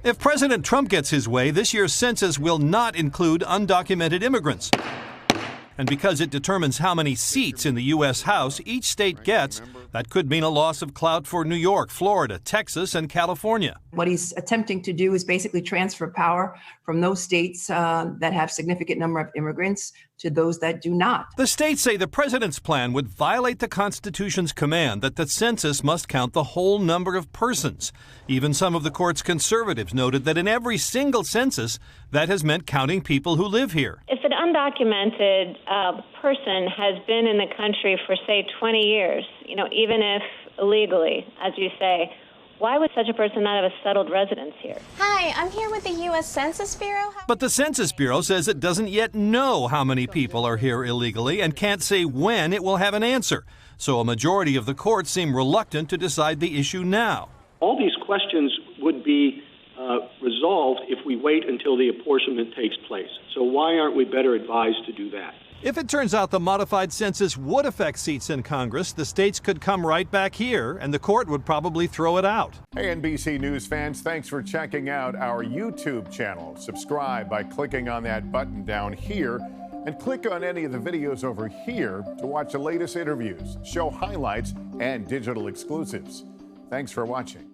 If President Trump gets his way, this year's census will not include undocumented immigrants. And because it determines how many seats in the U.S. House each state gets, that could mean a loss of clout for New York, Florida, Texas, and California. What he's attempting to do is basically transfer power from those states that have significant number of immigrants to those that do not. The states say the president's plan would violate the Constitution's command that the census must count the whole number of persons. Even some of the court's conservatives noted that in every single census, that has meant counting people who live here. If an undocumented person has been in the country for, say, 20 years, even if illegally, as you say, why would such a person not have a settled residence here? Hi, I'm here with the U.S. Census Bureau. But the Census Bureau says it doesn't yet know how many people are here illegally and can't say when it will have an answer. So a majority of the courts seem reluctant to decide the issue now. All these questions would be resolved if we wait until the apportionment takes place. So why aren't we better advised to do that? If it turns out the modified census would affect seats in Congress, the states could come right back here, and the court would probably throw it out. Hey, NBC News fans, thanks for checking out our YouTube channel. Subscribe by clicking on that button down here, and click on any of the videos over here to watch the latest interviews, show highlights, and digital exclusives. Thanks for watching.